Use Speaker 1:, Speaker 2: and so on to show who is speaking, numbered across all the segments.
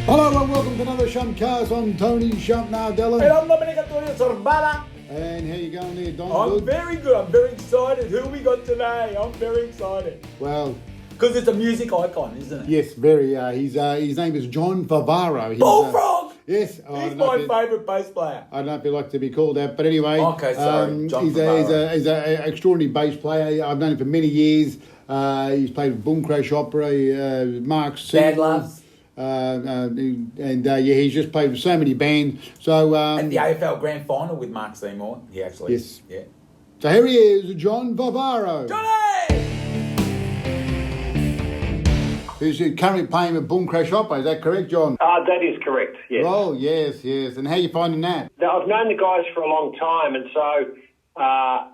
Speaker 1: Hello and welcome to another SHUMPCAST. I'm Tony Shump Nardellan.
Speaker 2: And I'm Dominic Antonio Sorbara.
Speaker 1: And how you going there, Don?
Speaker 2: I'm
Speaker 1: Good?
Speaker 2: very good. I'm very excited. Who we got today? I'm very excited.
Speaker 1: Well,
Speaker 2: because it's a music icon, isn't it?
Speaker 1: yes, very. His name is John Favaro. He's,
Speaker 2: Bullfrog!
Speaker 1: Yes.
Speaker 2: He's my favourite bass player.
Speaker 1: I don't know if you like to be called that, but anyway.
Speaker 2: Okay, sorry. John
Speaker 1: he's an extraordinary bass player. I've known him for many years. He's played with Boom Crash Opera, Mark Seymour.
Speaker 2: Badloves.
Speaker 1: He's just played with so many bands. So
Speaker 2: At the AFL Grand Final with Mark Seymour, he actually.
Speaker 1: Yes.
Speaker 2: Yeah.
Speaker 1: So here he is, John Favaro.
Speaker 2: Johnny!
Speaker 1: Who's currently playing with Boom Crash Opera. Is that correct, John?
Speaker 3: That is correct, yes.
Speaker 1: Oh, yes. And how you finding that?
Speaker 3: Now, I've known the guys for a long time, and so, I've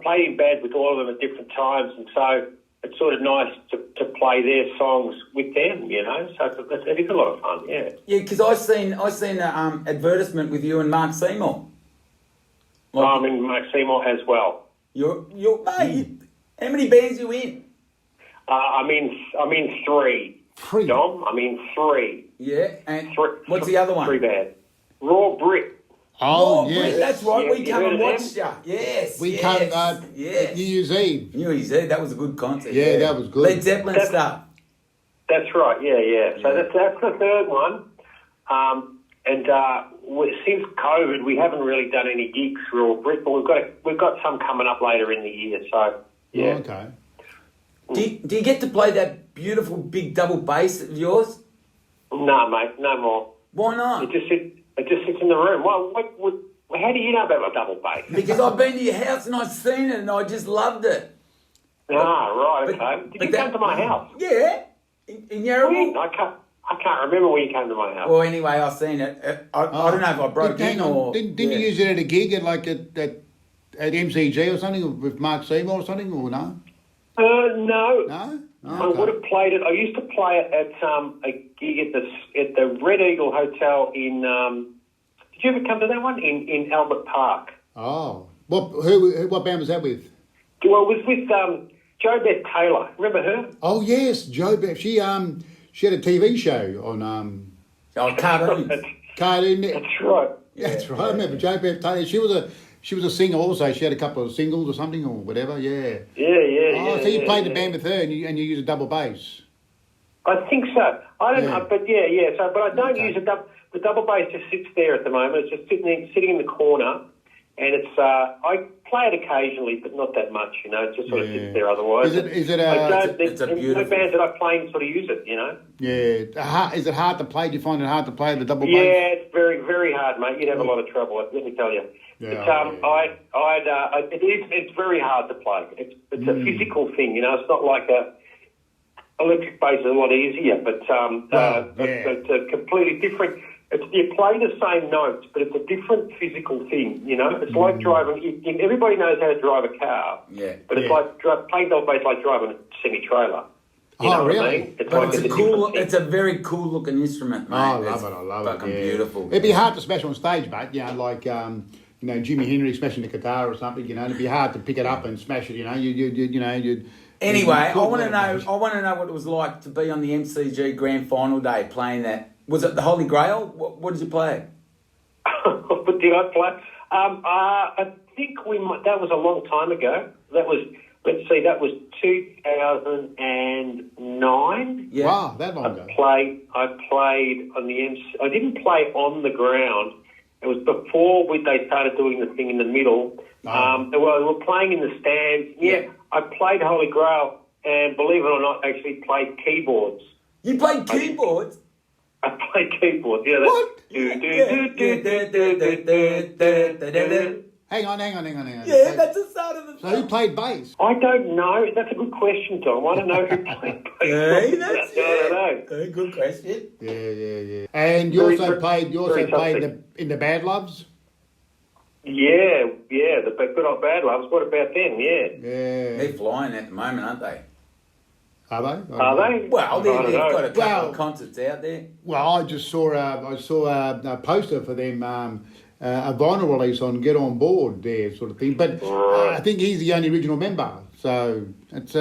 Speaker 3: played in band with all of them at different times, and so it's sort of nice to play their songs with them, so it is a lot of fun, yeah.
Speaker 2: Yeah, because I seen an advertisement with you and Mark Seymour.
Speaker 3: I'm in Mark Seymour as well.
Speaker 2: You're mate, how many bands you in?
Speaker 3: I'm in three.
Speaker 1: Three?
Speaker 3: Dom, I'm in three.
Speaker 2: Yeah, and
Speaker 3: Three,
Speaker 2: what's the other one?
Speaker 3: Three bands. Raw Brick.
Speaker 1: Oh,
Speaker 2: Britt,
Speaker 1: yes.
Speaker 2: that's right.
Speaker 3: Yeah,
Speaker 2: We
Speaker 3: you
Speaker 2: come
Speaker 3: heard
Speaker 2: and
Speaker 3: of
Speaker 2: watched you. Yes.
Speaker 1: We
Speaker 2: yes,
Speaker 1: came
Speaker 2: yes.
Speaker 1: New Year's Eve.
Speaker 2: New Year's Eve. That was a good concert.
Speaker 1: Yeah, that was good.
Speaker 2: Led Zeppelin stuff.
Speaker 3: That's right, yeah. So that's the third one. Since COVID, we haven't really done any gigs for Raw Brick, but we've got some coming up later in the year. So yeah.
Speaker 1: Oh, okay.
Speaker 3: Mm.
Speaker 2: Do you get to play that beautiful big double bass of yours?
Speaker 3: No, mate, no more.
Speaker 2: Why not?
Speaker 3: It just sits in the room. How do you know about my double bass?
Speaker 2: Because I've been to your house and I've seen it and I just loved it.
Speaker 3: Right, okay. Did you come to my house?
Speaker 2: Yeah, in Yarraville.
Speaker 3: I can't remember when you came to my house.
Speaker 2: Well, anyway, I've seen it. I don't know if I broke in or...
Speaker 1: Didn't you use it at a gig at MCG or something with Mark Seymour or something, or no?
Speaker 3: No.
Speaker 1: No? Oh,
Speaker 3: I would have played it. I used to play it at a gig at the Red Eagle Hotel in. Did you ever come to that one in Albert Park?
Speaker 1: Oh, what band was that with?
Speaker 3: Well, it was with Jo Beth Taylor. Remember her?
Speaker 1: Oh yes, Jo Beth. She had a TV show on
Speaker 2: cartoons.
Speaker 1: Cartoon.
Speaker 3: That's right.
Speaker 1: That's right. I remember Jo Beth Taylor. She was a singer also. She had a couple of singles or something or whatever. Yeah.
Speaker 3: Yeah.
Speaker 1: So you played the band with her and you use a double bass.
Speaker 3: I think so. I don't know, but yeah. So, but I don't use the double bass. Just sits there at the moment. It's just sitting in the corner, and it's. I play it occasionally, but not that much. It just sort of sits there. Otherwise,
Speaker 1: it's
Speaker 2: a beautiful.
Speaker 3: No bands that I play sort of use it.
Speaker 1: Yeah. Is it hard to play? Do you find it hard to play the double bass?
Speaker 3: Yeah, it's very, very hard, mate. You'd have a lot of trouble. Let me tell you. It's very hard to play. It's a physical thing, It's not like electric bass is a lot easier, but it's a completely different. You play the same notes, but it's a different physical thing, It's like driving. Everybody knows how to drive a car, but it's like playing double bass, like driving a semi-trailer. You know
Speaker 1: really?
Speaker 3: What I mean?
Speaker 2: It's a very cool looking instrument, mate.
Speaker 1: I love it.
Speaker 2: Fucking beautiful.
Speaker 1: It'd be hard to smash on stage, mate. Like Jimi Hendrix smashing the guitar or something. It'd be hard to pick it up and smash it. You'd.
Speaker 2: Anyway, I want to know what it was like to be on the MCG Grand Final day playing that. Was it the Holy Grail? What did you play?
Speaker 3: What did I play? I think that was a long time ago. That was 2009.
Speaker 2: Yeah.
Speaker 1: Wow, that long ago.
Speaker 3: I played on the MC. I didn't play on the ground. It was before they started doing the thing in the middle. We were playing in the stands. Yeah, I played Holy Grail, and believe it or not, actually played keyboards.
Speaker 2: You played keyboards?
Speaker 3: I played keyboards. Yeah.
Speaker 2: What?
Speaker 1: Hang on.
Speaker 2: Yeah, that's the start of the
Speaker 1: So who played bass?
Speaker 3: I don't know. That's a good question, Tom. I don't know who played bass.
Speaker 2: Hey, that's
Speaker 3: I don't know.
Speaker 2: Good question.
Speaker 1: Yeah. And you also played in the Badloves?
Speaker 3: Yeah, the good old Badloves. What about them? Yeah.
Speaker 2: They're flying at the moment, aren't they?
Speaker 1: Are they?
Speaker 3: Are they?
Speaker 2: Well, they've got a couple of concerts out there.
Speaker 1: Well, I just saw a poster for them, a vinyl release on Get On Board there, sort of thing. But I think he's the only original member, so it's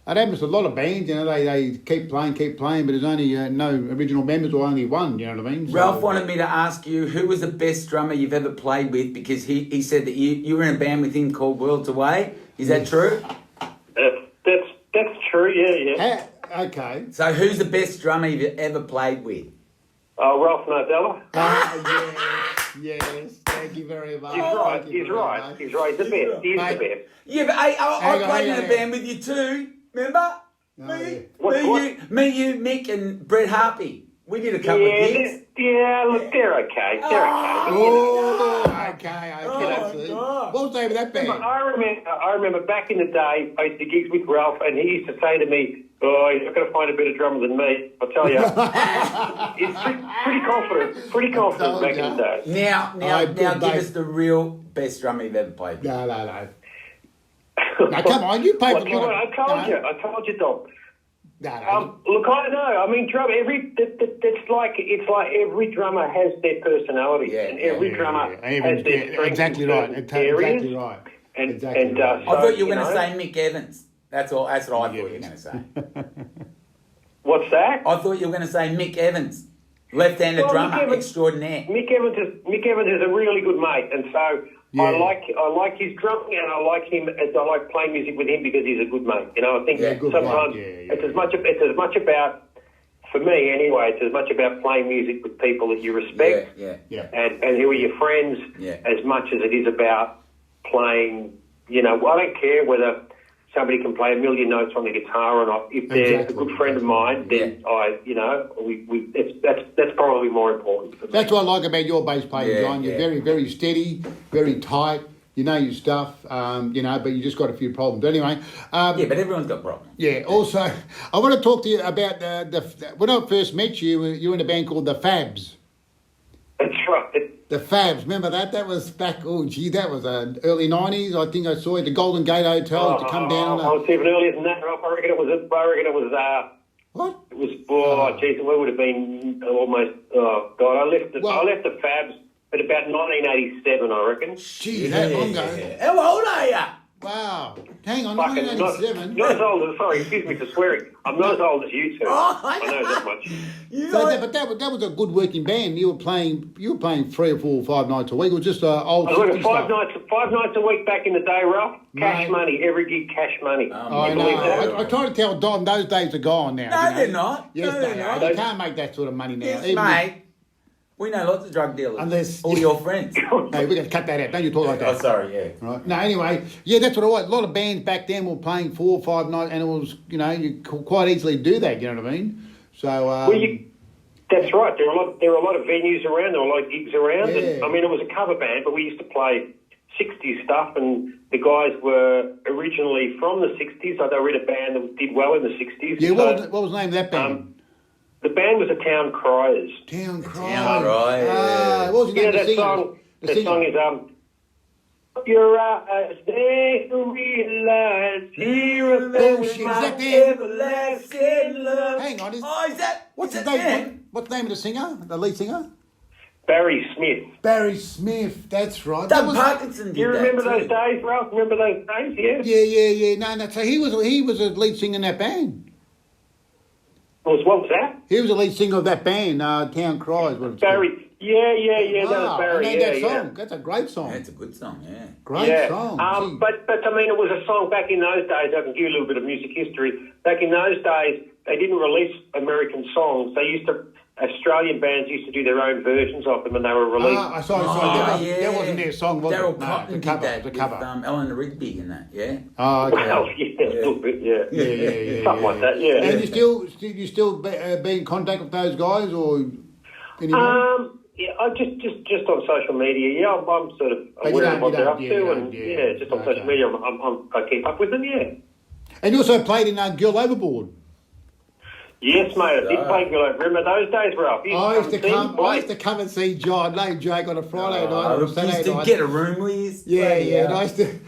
Speaker 1: It happens to a lot of bands, you know, they keep playing, but there's only no original members or only one, you know what I mean? So,
Speaker 2: Ralph wanted me to ask you, who was the best drummer you've ever played with? Because he said that you were in a band with him called Worlds Away. Is that true?
Speaker 3: That's true, yeah.
Speaker 1: Okay.
Speaker 2: So who's the best drummer you've ever played with?
Speaker 3: Ralph Nardella.
Speaker 1: Yes. Thank you very much.
Speaker 3: He's right. He's the best. He's the best.
Speaker 2: Yeah, but I played in a band with you too. Remember? Me, you, Mick, and Brett Harpy. We did a couple of gigs.
Speaker 3: Yeah, look, they're okay.
Speaker 1: Okay.
Speaker 2: God.
Speaker 1: What was the name of that band?
Speaker 3: I remember back in the day, I used to gigs with Ralph, and he used to say to me, "Oh, you're not going to find a better drummer than me." I'll tell you, he's pretty confident back in the day.
Speaker 2: Now, give us the real best drummer you've ever played with.
Speaker 1: No. Now, come on, you played for
Speaker 3: I told you, Dom.
Speaker 1: No.
Speaker 3: Look, I don't know. I mean, it's like every drummer has their personality, and every drummer has their strengths.
Speaker 1: Exactly right. Exactly right.
Speaker 3: And
Speaker 2: I thought you were going to say Mick Evans. That's all. That's what I thought you were going to say.
Speaker 3: What's that?
Speaker 2: I thought you were going to say Mick Evans, left-handed drummer extraordinaire.
Speaker 3: Mick Evans is a really good mate, and so. Yeah. I like his drumming, and I like him. I like playing music with him because he's a good mate. You know, I think sometimes it's as much about, for me anyway, it's as much about playing music with people that you respect, and who are your friends, as much as it is about playing. You know, I don't care whether somebody can play a million notes on the guitar or not. If they're a good friend of mine, then that's probably more important.
Speaker 1: That's what I like about your bass playing, John. You're very, very steady, very tight. You know your stuff, but you just got a few problems. Anyway.
Speaker 2: But everyone's got problems.
Speaker 1: Yeah. Also, I want to talk to you about when I first met you. You were in a band called the Fabs.
Speaker 3: That's right.
Speaker 1: The Fabs, remember that? That was back. Oh, gee, that was early '90s. I think I saw it at the Golden Gate Hotel to come down.
Speaker 3: I was even earlier than that. I reckon it was.
Speaker 1: What?
Speaker 3: It was. Geez, it would have been almost. Oh God, I left the Fabs at about 1987. I reckon.
Speaker 1: Gee, that long ago.
Speaker 2: How old are you?
Speaker 1: Wow. Hang on, 1987.
Speaker 3: Not as old as. Sorry, excuse me for swearing. I'm not as old as you two. I know that much.
Speaker 1: But that was a good working band. You were playing 3 or 4 or 5 nights a week. It was just old.
Speaker 3: I was working five nights a week back in the day, Ralph. Cash money, every gig, cash money.
Speaker 1: I know. I try to tell Don those days are gone now.
Speaker 2: No, they're not.
Speaker 1: Yes, they are. You can't make that sort of money now.
Speaker 2: Yes, mate. We know lots of drug dealers.
Speaker 1: Unless
Speaker 2: all your friends.
Speaker 1: Hey, we're going to cut that out. Don't you talk like that.
Speaker 2: Oh, sorry, yeah.
Speaker 1: Right. No, anyway, that's what I was. A lot of bands back then were playing 4 or 5 nights, and it was, you could quite easily do that, you know what I mean? So,
Speaker 3: that's right. There were a lot of venues around. There were a lot of gigs around.
Speaker 1: Yeah.
Speaker 3: And, I mean, it was a cover band, but we used to play 60s stuff, and the guys were originally from the 60s. So they were in a band that did well in the 60s.
Speaker 1: Yeah, what was the name of that band?
Speaker 3: The band was the Town Criers.
Speaker 1: Town Criers.
Speaker 2: Town Criers.
Speaker 1: What was the name of the singer?
Speaker 3: That song is your eyes, they realize here with my everlasting love.
Speaker 1: Hang on.
Speaker 2: Is that?
Speaker 1: What's the name of the singer? The lead singer?
Speaker 3: Barry Smith.
Speaker 1: Barry Smith, that's right.
Speaker 2: Doug Parkinson did that.
Speaker 3: You remember those days, Ralph? Remember those days?
Speaker 1: Yeah. No. So he was a lead singer in that band.
Speaker 3: What was that?
Speaker 1: He was the lead singer of that band, Town Cries.
Speaker 3: Barry. Yeah. That was Barry.
Speaker 1: I know that song. That's a great song.
Speaker 2: That's a good song, yeah.
Speaker 1: Great song.
Speaker 3: But I mean, it was a song back in those days. I can give you a little bit of music history. Back in those days, they didn't release American songs. Australian bands used to do their own versions of them, and they were released.
Speaker 1: Sorry. That wasn't their song, was it?
Speaker 2: Daryl Cotton did that
Speaker 1: It was a cover.
Speaker 2: with Eleanor Rigby and that, yeah?
Speaker 1: Oh, okay.
Speaker 3: Well, yeah, a little bit, yeah. Something like that, yeah.
Speaker 1: And you still be in contact with those guys, or anymore?
Speaker 3: Yeah, I just on social media. Yeah, I'm sort of aware of what they're up to, and just on social media, I keep up with them. Yeah.
Speaker 1: And you also played in Girl Overboard.
Speaker 3: Yes, mate. I did play Girl Overboard. Remember those days, Ralph?
Speaker 1: I used to come and see John. No joke on a Friday night.
Speaker 2: Or Saturday night. Get a room with you.
Speaker 1: Yeah. And I used to.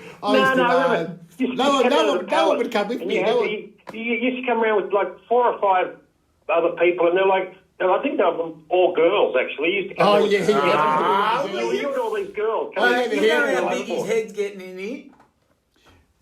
Speaker 1: No one would come with me.
Speaker 3: You used to come around with like 4 or 5 other people, and they're like. No, I think they were all girls, actually. Used to come
Speaker 1: you
Speaker 3: and all these girls.
Speaker 2: You know how big his head's getting in here?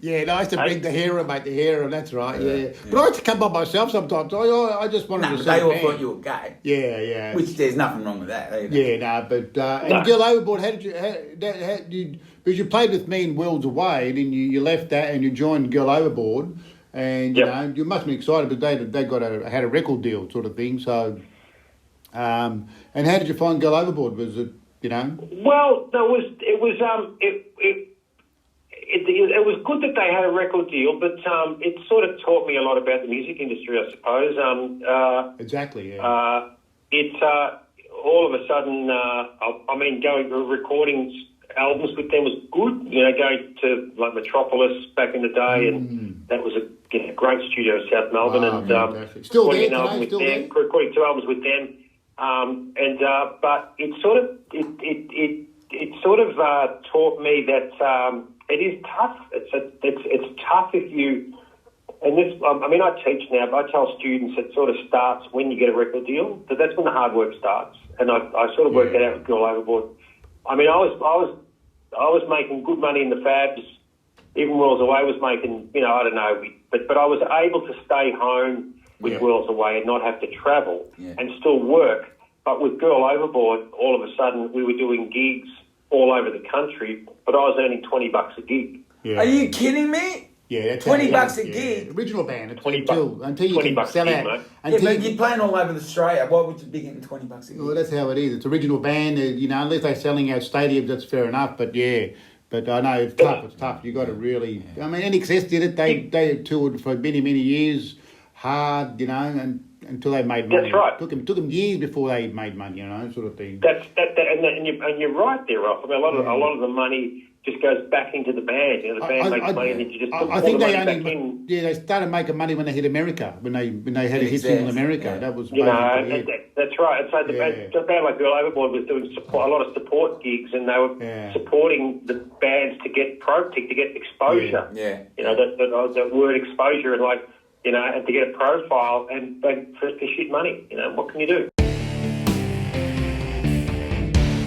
Speaker 1: Yeah, no, I used to bring the hero, mate, the hero, that's right, yeah. But I used to come by myself sometimes. I just wanted to see
Speaker 2: they all
Speaker 1: band.
Speaker 2: thought you were gay.
Speaker 1: Yeah.
Speaker 2: Which there's nothing wrong with that either.
Speaker 1: Yeah, no, but... And Girl Overboard, how did you... Because you played with me in Worlds Away, and then you left that and you joined Girl Overboard, and, you know, you must be excited, but they had a record deal sort of thing, so... and how did you find Girl Overboard? Was it, you know...
Speaker 3: Well, it was good that they had a record deal, but it sort of taught me a lot about the music industry, I suppose.
Speaker 1: Exactly, yeah.
Speaker 3: It's all of a sudden, going recording albums with them was good. You know, going to like Metropolis back in the day, and that was a great studio in South Melbourne, and
Speaker 1: still
Speaker 3: recording
Speaker 1: there
Speaker 3: an album
Speaker 1: today,
Speaker 3: with them, recording 2 albums with them, but it sort of taught me that. It is tough. It's tough if you, and this. I teach now, but I tell students it sort of starts when you get a record deal. That's when the hard work starts, and I sort of worked that out with Girl Overboard. I mean, I was making good money in the Fabs. Even Worlds Away was making, I don't know, but I was able to stay home with Worlds Away and not have to travel and still work. But with Girl Overboard, all of a sudden we were doing gigs all over the country, but I was earning $20 a gig.
Speaker 2: Yeah. Are you kidding me?
Speaker 1: Yeah, that's
Speaker 2: $20 a gig.
Speaker 1: Original band at
Speaker 3: 22
Speaker 1: until you can sell out.
Speaker 2: Yeah, but you're playing all over Australia. Why would you be getting $20 a gig?
Speaker 1: Well, that's how it is. It's original band. Unless they're selling out stadiums, that's fair enough. But yeah, but I know it's tough. It's tough. You got to really. I mean, NXS did it. They toured for many years, hard. And until they made money.
Speaker 3: That's right.
Speaker 1: Took them years before they made money. Sort of thing.
Speaker 3: And you're right there, Ross. I mean, a lot of the money just goes back into the band. The band makes money, and then you just put all the money back in.
Speaker 1: Yeah, they started making money when they hit America. When they had a hit single in America, that was
Speaker 3: that's right. And so the band like Girl Overboard was doing a lot of support gigs, and they were supporting the bands to get exposure.
Speaker 2: Yeah.
Speaker 3: The word exposure and and to get a profile and for shit money. What can you do?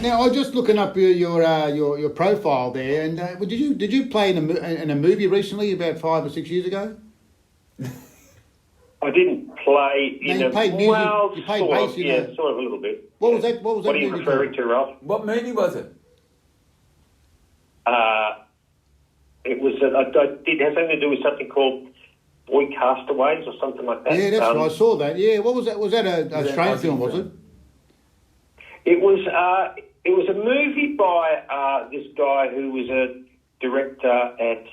Speaker 1: Now I was just looking up your profile there, and did you play in a movie recently about 5 or 6 years ago?
Speaker 3: I didn't play
Speaker 1: you played music.
Speaker 3: Well,
Speaker 1: you played bass.
Speaker 3: Sort of a little bit.
Speaker 1: What was that?
Speaker 3: What are you referring to, Ralph?
Speaker 2: What movie was it?
Speaker 3: It was. It has something to do with something called Boy Castaways or something like that.
Speaker 1: Yeah, that's right. I saw that. Yeah, what was that? Was that a Australian film? Was it?
Speaker 3: It was. It was a movie by this guy who was a director at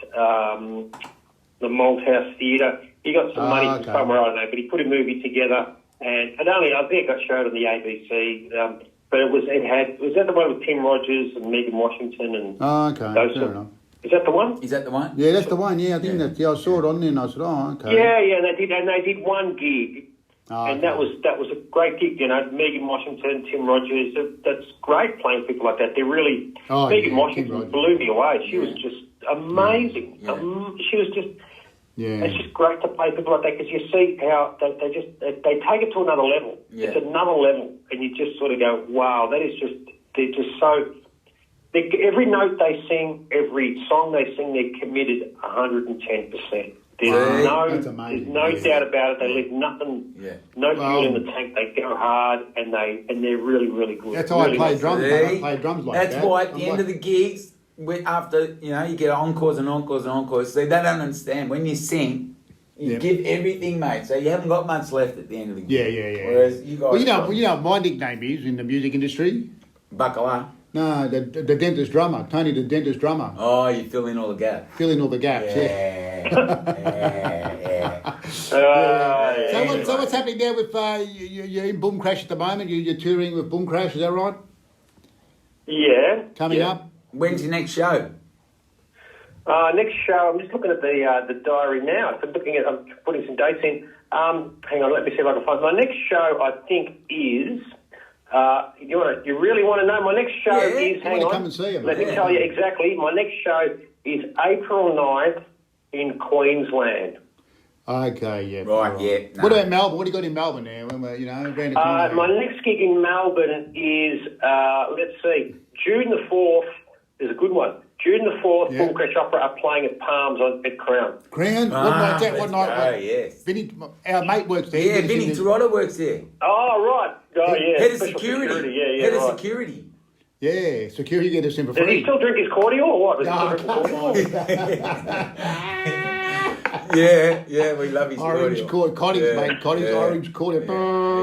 Speaker 3: the Malthouse Theatre. He got some money from somewhere, I don't know, but he put a movie together, and I think it got showed on the ABC. But was that the one with Tim Rogers and Megan Washington and those
Speaker 1: fair enough.
Speaker 3: Is that the one?
Speaker 2: Is that the one?
Speaker 1: Yeah, that's the one. Yeah, I think that. Yeah, I saw it on there, and I said, "Oh, okay."
Speaker 3: Yeah, they did one gig. And that was a great gig, Megan Washington, Tim Rogers. That's great playing people like that. They're really Megan Washington blew me away. She was just amazing.
Speaker 2: Yeah.
Speaker 3: She was just. Yeah. It's just great to play people like that because you see how they take it to another level. Yeah. It's another level, and you just sort of go, "Wow, that is just." They're just so. Every note they sing, every song they sing, they're committed 110%. There's no doubt about it. They leave nothing, no fuel in the tank. They go hard, and they're really, really good.
Speaker 1: That's how I play drums. I play drums like that.
Speaker 2: That's why at the end of the gigs, after you get encores and encores and encores. So they don't understand when you sing. You give everything, mate. So you haven't got much left at the end of the gig.
Speaker 1: Yeah.
Speaker 2: Whereas you guys,
Speaker 1: you know what my nickname is in the music industry?
Speaker 2: Bacala.
Speaker 1: No, the dentist drummer, Tony the dentist drummer.
Speaker 2: Oh, you fill in all the gaps.
Speaker 1: Fill in all the gaps,
Speaker 2: yeah.
Speaker 1: So what's happening there with you're in Boom Crash at the moment? You're touring with Boom Crash, is that right?
Speaker 3: Yeah.
Speaker 1: Coming up.
Speaker 2: When's your next show?
Speaker 3: Next show, I'm just looking at the diary now. I'm putting some dates in. Hang on, let me see if I can find my next show. I think is. You really want to know? My next show is. Hang on.
Speaker 1: Come and see you,
Speaker 3: let me tell you exactly. My next show is April 9th in Queensland.
Speaker 1: Okay, yeah.
Speaker 2: Right, yeah. No.
Speaker 1: What about Melbourne? What do you got in Melbourne now? Around the corner?
Speaker 3: My next gig in Melbourne is, let's see, June the 4th. There's a good one. June the 4th, Full Crash Opera are playing at Palms at Crown.
Speaker 1: Crown? What night's that? What night?
Speaker 2: Oh, yes.
Speaker 1: Vinny, our mate works there.
Speaker 2: Yeah, Vinny Toronto works there.
Speaker 3: Oh, right. Oh, yeah.
Speaker 2: Head of
Speaker 3: Special
Speaker 2: security.
Speaker 3: Yeah,
Speaker 2: Head
Speaker 3: right.
Speaker 2: of security.
Speaker 1: Yeah, security get us in for
Speaker 3: Does he
Speaker 1: free.
Speaker 3: still drink his cordial or what?
Speaker 1: No,
Speaker 3: Does he still drink his cordial?
Speaker 2: Yeah, we love his
Speaker 1: Orange
Speaker 2: audio.
Speaker 1: cordial. Cotties, mate. Cotties, orange cordial.
Speaker 2: It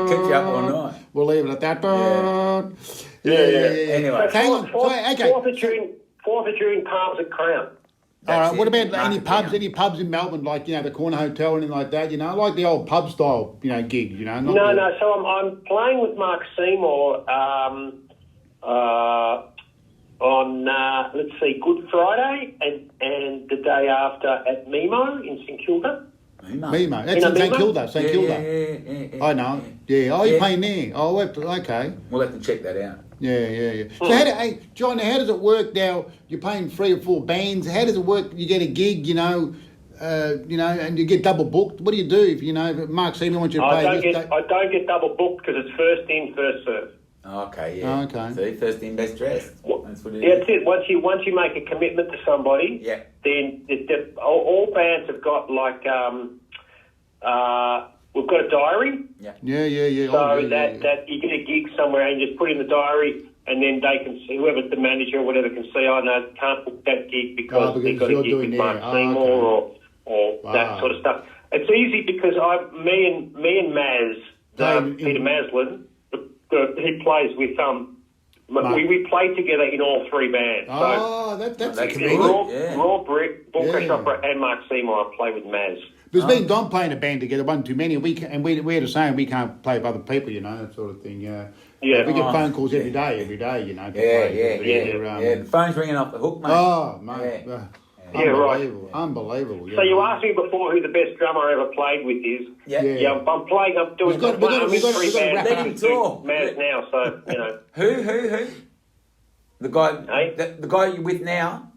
Speaker 2: kept you up all night.
Speaker 1: We'll leave it at that.
Speaker 3: Yeah.
Speaker 2: Anyway.
Speaker 1: Hang on. Okay.
Speaker 3: 4th of June, Palms at Crown.
Speaker 1: All right.
Speaker 2: That's
Speaker 1: What
Speaker 2: it.
Speaker 1: about any
Speaker 2: Mark
Speaker 1: pubs?
Speaker 2: it down.
Speaker 1: Any pubs in Melbourne, like the Corner Hotel or anything like that? Like the old pub style, gig.
Speaker 3: No. So I'm playing with Mark Seymour on let's see, Good Friday and the day after at Mimo in St Kilda.
Speaker 1: Mimo. That's in St Kilda. St Kilda.
Speaker 2: Yeah.
Speaker 1: I know. Yeah. Oh, you're
Speaker 2: Yeah.
Speaker 1: playing there. Oh, okay.
Speaker 2: We'll have to check that out.
Speaker 1: Yeah. So, John, how does it work now? You're playing 3 or 4 bands. How does it work? You get a gig, and you get double booked. What do you do if Mark Seymour wants you to play?
Speaker 3: I don't get double booked because it's first in, first serve.
Speaker 2: Okay, yeah.
Speaker 1: Okay.
Speaker 2: See, first in, best dressed. That's what it
Speaker 3: Yeah,
Speaker 2: is.
Speaker 3: that's it. Once you make a commitment to somebody,
Speaker 2: Yeah.
Speaker 3: then all bands have got we've got a diary.
Speaker 2: Yeah.
Speaker 1: Yeah.
Speaker 3: So
Speaker 1: Oh, yeah.
Speaker 3: that you get a gig somewhere and you just put in the diary, and then they can see, whoever's the manager or whatever can see, no, can't book that gig because they've got a
Speaker 1: you're
Speaker 3: gig
Speaker 1: doing
Speaker 3: with
Speaker 1: that.
Speaker 3: Mark Seymour or
Speaker 1: Wow.
Speaker 3: that sort of stuff. It's easy because me and Maz, Peter Maslin, he plays with we play together in all 3 bands.
Speaker 1: Oh, that's
Speaker 2: that's
Speaker 1: convenient.
Speaker 2: cool.
Speaker 3: Raw Brick, Bull Crash
Speaker 1: Yeah.
Speaker 3: Opera, and Mark Seymour. I play with Maz.
Speaker 1: There's been Don playing a band together, one too many. We're the same. We can't play with other people, that sort of thing.
Speaker 3: Yeah.
Speaker 1: We get phone calls every day. To play.
Speaker 2: Yeah. The phone's ringing off the hook, mate.
Speaker 1: Oh, mate.
Speaker 2: Yeah.
Speaker 1: Unbelievable.
Speaker 3: So you asked me before who the best drummer I ever played with is.
Speaker 2: Yeah.
Speaker 3: I'm playing. I'm doing.
Speaker 1: We've got to
Speaker 2: Let him talk.
Speaker 3: Maz now, so
Speaker 2: Who? The guy.
Speaker 3: Hey?
Speaker 2: The guy you're with now.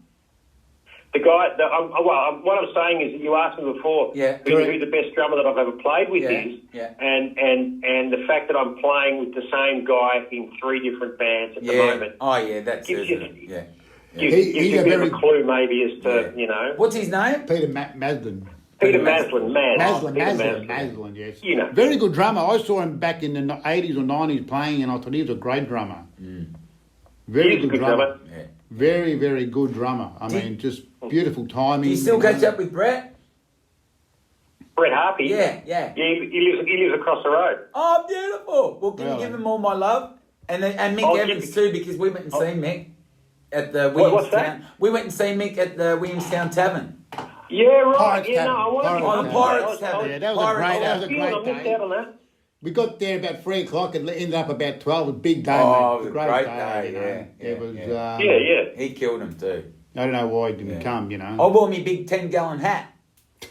Speaker 3: the guy. What I'm saying is that you asked me before who the best drummer that I've ever played with is, and the fact that I'm playing with the same guy in 3 different bands at the moment.
Speaker 2: Oh yeah, that's
Speaker 3: Gives
Speaker 2: it.
Speaker 3: you-
Speaker 2: Yeah.
Speaker 3: Gives you a bit of a clue maybe as to
Speaker 2: What's his name?
Speaker 1: Peter Maslin.
Speaker 3: Peter Maslin,
Speaker 1: Maslin, yes. Very good drummer. I saw him back in the 80s or 90s playing, and I thought he was a great drummer. Very
Speaker 3: He's a
Speaker 1: good
Speaker 3: good
Speaker 1: drummer.
Speaker 3: drummer.
Speaker 2: Yeah.
Speaker 1: Very, very good drummer. I mean, just beautiful timing.
Speaker 2: Do you still catch up with Brett?
Speaker 3: Brett Harpy.
Speaker 2: Yeah.
Speaker 3: He lives across the road.
Speaker 2: Oh, beautiful. Well, can you
Speaker 1: Really?
Speaker 2: give him all my love? And Mick
Speaker 3: Oh,
Speaker 2: Evans too, because we went and seen Mick at the
Speaker 3: What's that?
Speaker 2: Williamstown. We went and seen Mick at the Williamstown Tavern.
Speaker 3: Yeah, right.
Speaker 1: Pirates
Speaker 3: Yeah, no,
Speaker 1: Tavern.
Speaker 3: I wanted
Speaker 2: Oh, the Pirates
Speaker 3: I
Speaker 2: Tavern.
Speaker 1: Yeah, that was a great
Speaker 3: I missed
Speaker 1: day.
Speaker 3: out on that.
Speaker 1: We got there about 3 o'clock and ended up about 12. It was a big day,
Speaker 2: Oh,
Speaker 1: mate.
Speaker 2: it was a great day, yeah.
Speaker 1: It was,
Speaker 3: Yeah.
Speaker 2: He killed him too.
Speaker 1: I don't know why he didn't come,
Speaker 2: I wore me big 10-gallon hat.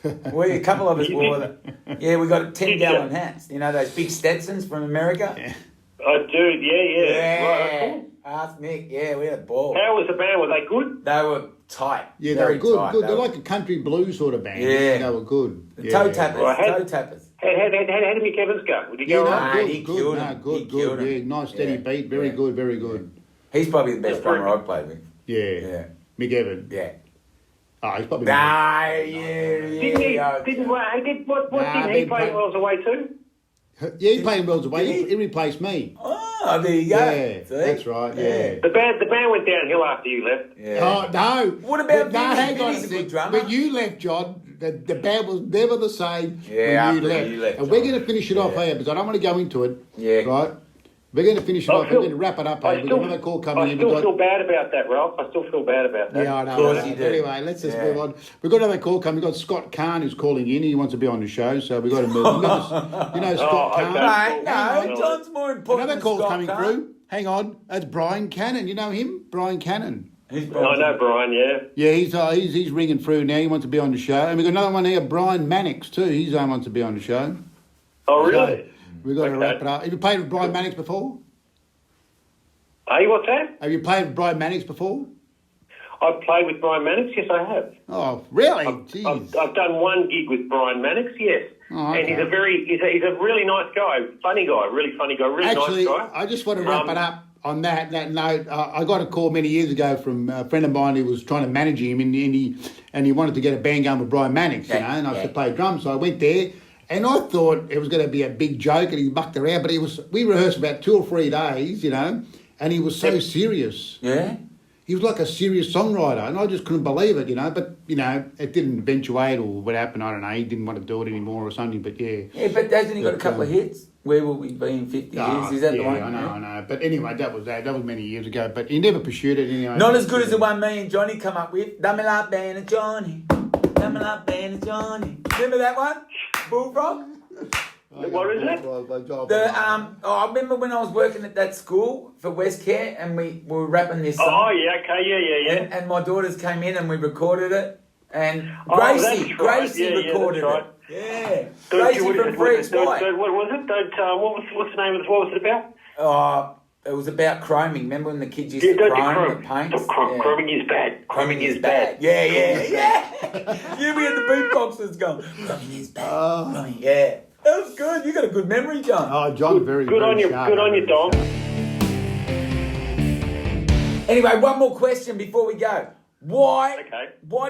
Speaker 2: A couple of us wore that. Yeah, we got 10-gallon hats. You know those big Stetsons from America?
Speaker 3: I do, yeah. Right, cool.
Speaker 2: Ask Mick. Yeah, we had a ball.
Speaker 3: How was the band? Were they good?
Speaker 2: They were tight.
Speaker 1: Yeah, they
Speaker 2: Very
Speaker 1: were good.
Speaker 2: tight.
Speaker 1: They're like a country blues sort of band.
Speaker 2: Yeah.
Speaker 1: They were good.
Speaker 2: The toe tappers.
Speaker 3: Right,
Speaker 2: Toe tappers.
Speaker 3: How did Mick Evans go? Did he
Speaker 1: Yeah,
Speaker 3: go
Speaker 1: no,
Speaker 3: right?
Speaker 1: good,
Speaker 2: he
Speaker 1: good,
Speaker 2: killed
Speaker 1: no,
Speaker 2: him.
Speaker 1: good,
Speaker 2: He
Speaker 1: good.
Speaker 2: killed him.
Speaker 1: Yeah, nice steady
Speaker 2: Yeah,
Speaker 1: beat. Very
Speaker 2: yeah.
Speaker 1: good, very good.
Speaker 2: He's probably the best
Speaker 3: Yeah,
Speaker 2: drummer I've played with.
Speaker 1: Yeah. Mick Evans.
Speaker 2: Yeah.
Speaker 1: Oh, he's probably...
Speaker 3: Didn't he play Wells Away too?
Speaker 1: Yeah, he played Wells Away.
Speaker 2: Did he?
Speaker 1: He replaced me.
Speaker 2: Oh, there you go.
Speaker 1: Yeah,
Speaker 2: See?
Speaker 1: that's right, yeah.
Speaker 3: The band went downhill after you left.
Speaker 2: Yeah.
Speaker 1: Oh, no.
Speaker 2: What about
Speaker 1: No,
Speaker 2: Vinny?
Speaker 1: hang on
Speaker 2: Vinny's a
Speaker 1: sec.
Speaker 2: good drummer.
Speaker 1: When you left, John, the band was never the same
Speaker 2: Yeah,
Speaker 1: when
Speaker 2: after you left,
Speaker 1: And we're
Speaker 2: John.
Speaker 1: going to finish it off here because I don't want to go into it.
Speaker 2: Yeah.
Speaker 1: Right? We're going to finish it off. We're going to wrap it up here.
Speaker 3: I
Speaker 1: We've got another call coming
Speaker 3: I
Speaker 1: in.
Speaker 3: still
Speaker 1: We've got-
Speaker 3: feel bad about that, Ralph. I still feel bad about that.
Speaker 1: Yeah, I know.
Speaker 2: Of course
Speaker 1: I know.
Speaker 2: you do.
Speaker 1: Anyway, let's just
Speaker 2: Yeah.
Speaker 1: move on. We've got another call coming. We've got Scott Kahn who's calling in. He wants to be on the show, so we've got to move on. You know Scott Kahn?
Speaker 3: okay.
Speaker 2: No, John's more important
Speaker 1: Another
Speaker 2: than
Speaker 1: call's
Speaker 2: Scott
Speaker 1: coming
Speaker 2: Kahn.
Speaker 1: through. Hang on. That's Brian Cannon. You know him? Brian Cannon.
Speaker 2: Who's
Speaker 3: I know Brian, yeah.
Speaker 1: Yeah, he's ringing through now. He wants to be on the show. And we've got another one here, Brian Mannix, too. He wants to be on the show.
Speaker 3: Oh, really?
Speaker 1: So we've got to wrap it up. Have you played with Brian Mannix before?
Speaker 3: Hey, what's that?
Speaker 1: Have you played with Brian Mannix before?
Speaker 3: I've played with Brian Mannix, yes, I have.
Speaker 1: Oh, really?
Speaker 3: I've
Speaker 1: Jeez.
Speaker 3: done one gig with Brian Mannix, yes.
Speaker 1: Oh, okay.
Speaker 3: And he's a really nice guy, funny guy, really funny guy, really
Speaker 1: Actually,
Speaker 3: nice guy.
Speaker 1: I just want to wrap it up. on that note, I got a call many years ago from a friend of mine who was trying to manage him, and he wanted to get a band going with Brian Mannix, you know, and I used to play drums, so I went there, and I thought it was going to be a big joke, and he mucked around, but we rehearsed about 2 or 3 days, you know, and he was so serious.
Speaker 2: Yeah.
Speaker 1: He was like a serious songwriter, and I just couldn't believe it, you know. But, you know, it didn't eventuate or what happened, I don't know. He didn't want to do it anymore or something, but yeah.
Speaker 2: Yeah, but hasn't he got a couple of hits? Where will we be in 50 years? Is that the one?
Speaker 1: I know. But anyway, that was many years ago. But he never pursued it anyway.
Speaker 2: Not as good as the one me and Johnny come up with. Dummy like band of Johnny. Dummy like band of Johnny. Remember that one? Bullfrog?
Speaker 3: What is it?
Speaker 2: I remember when I was working at that school for Westcare, and we were rapping this song.
Speaker 3: Oh, yeah, okay, yeah.
Speaker 2: And my daughters came in and we recorded it. And
Speaker 3: Gracie
Speaker 2: recorded it. Yeah. Gracie from Freaks White.
Speaker 3: What was it? What's the name of it? What was it about?
Speaker 2: It was about chroming. Remember when the kids used to chrome the paints?
Speaker 3: Chroming is bad. Chroming is bad.
Speaker 2: Yeah. Yeah, we had the boomboxes going. Chroming is bad. Chroming, yeah. That was good. You got a good memory, John.
Speaker 1: Oh, John, very
Speaker 3: good on you.
Speaker 1: Sharp,
Speaker 3: good on you, Dom.
Speaker 2: Anyway, one more question before we go. Why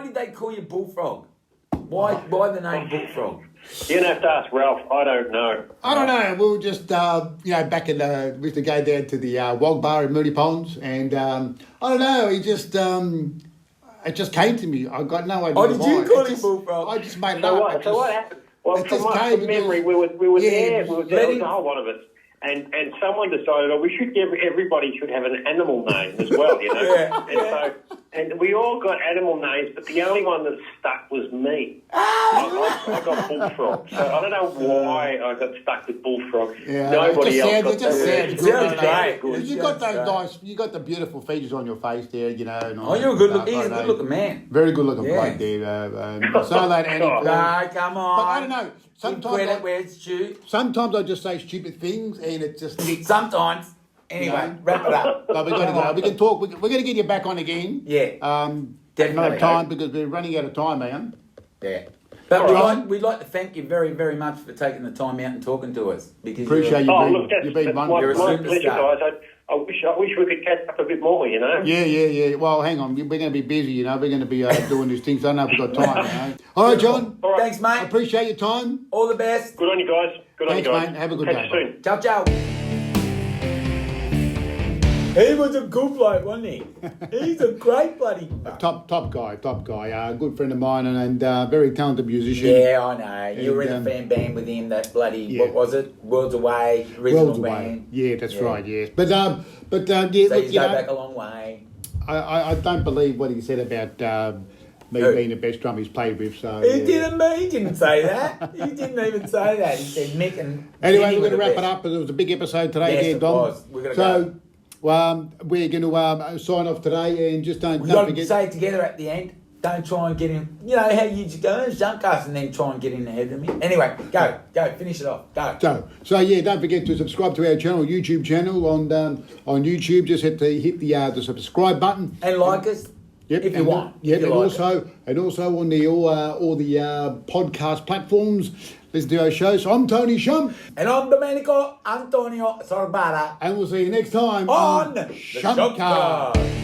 Speaker 2: did they call you Bullfrog? Why the name Bullfrog?
Speaker 3: You're going to have to ask Ralph. I don't know.
Speaker 1: I don't know. We were just, back in we used to go down to the Wog Bar in Mooney Ponds, and I don't know, it just came to me. I got no idea why.
Speaker 2: Oh, did you call him Bullfrog?
Speaker 1: I just made it up.
Speaker 3: So what happened? Well, from memory, we were there. There was a whole lot of us. And someone decided, everybody should have an animal name as well, you know. And we all got animal names, but the only one that stuck was me. I got Bullfrog. So I don't know why I got stuck with Bullfrog.
Speaker 1: Yeah,
Speaker 3: nobody else got that.
Speaker 1: It sounds great. You got those nice. You got the beautiful features on your face there, you know. And
Speaker 2: you're a good looking. He's a good looking man.
Speaker 1: Very good looking bloke there. So that Annie.
Speaker 2: No, come on.
Speaker 1: But I don't know. Sometimes I just say stupid things, and it just.
Speaker 2: Sometimes. Anyway, wrap it up.
Speaker 1: But we got to go. We can talk. We're going to get you back on again.
Speaker 2: Yeah.
Speaker 1: Definitely. Time because we're running out of time, man.
Speaker 2: Yeah. But we'd like to thank you very, very much for taking the time out and talking to us. Because
Speaker 1: appreciate you've been wonderful.
Speaker 3: You're a superstar. Guys. I wish we could catch up a bit more, you know.
Speaker 1: Yeah. Well, hang on. We're going to be busy, you know. We're going to be doing these things. I don't know if we've got time, you know. All right, John.
Speaker 3: All right.
Speaker 2: Thanks, mate.
Speaker 1: I appreciate your time.
Speaker 2: All the best.
Speaker 3: Good on you guys.
Speaker 1: Thanks, mate. Have a good day.
Speaker 3: Catch you soon.
Speaker 2: Ciao, ciao. He was a good bloke, wasn't he? He's a great bloody
Speaker 1: top guy. A good friend of mine and very talented musician.
Speaker 2: Yeah, I know. You were in a fan band with him. That bloody what was it? Worlds Away original band.
Speaker 1: Yeah, that's right. Yes, but
Speaker 2: So you go back a long way.
Speaker 1: I don't believe what he said about me being the best drummer he's played with. So
Speaker 2: he didn't say that. He didn't even say that. He said Mick and.
Speaker 1: Anyway, we're going to wrap it up. It was a big episode today.
Speaker 2: Yes,
Speaker 1: again, Dom.
Speaker 2: Was. We're going to go.
Speaker 1: We're going to sign off today and just don't forget.
Speaker 2: Say it together at the end. Don't try and get in. You know how you just go SHUMPCAST and then try and get in ahead of me. Anyway, go, finish it off. Go.
Speaker 1: So yeah, don't forget to subscribe to our channel, YouTube channel on YouTube. Just hit the subscribe button
Speaker 2: and like us.
Speaker 1: Yep,
Speaker 2: if you want.
Speaker 1: Yep, and also on the all the podcast platforms. Listen to our show. So I'm Tony Shump.
Speaker 2: And I'm Domenico Antonio Sorbara.
Speaker 1: And we'll see you next time
Speaker 2: on
Speaker 1: SHUMPCAST.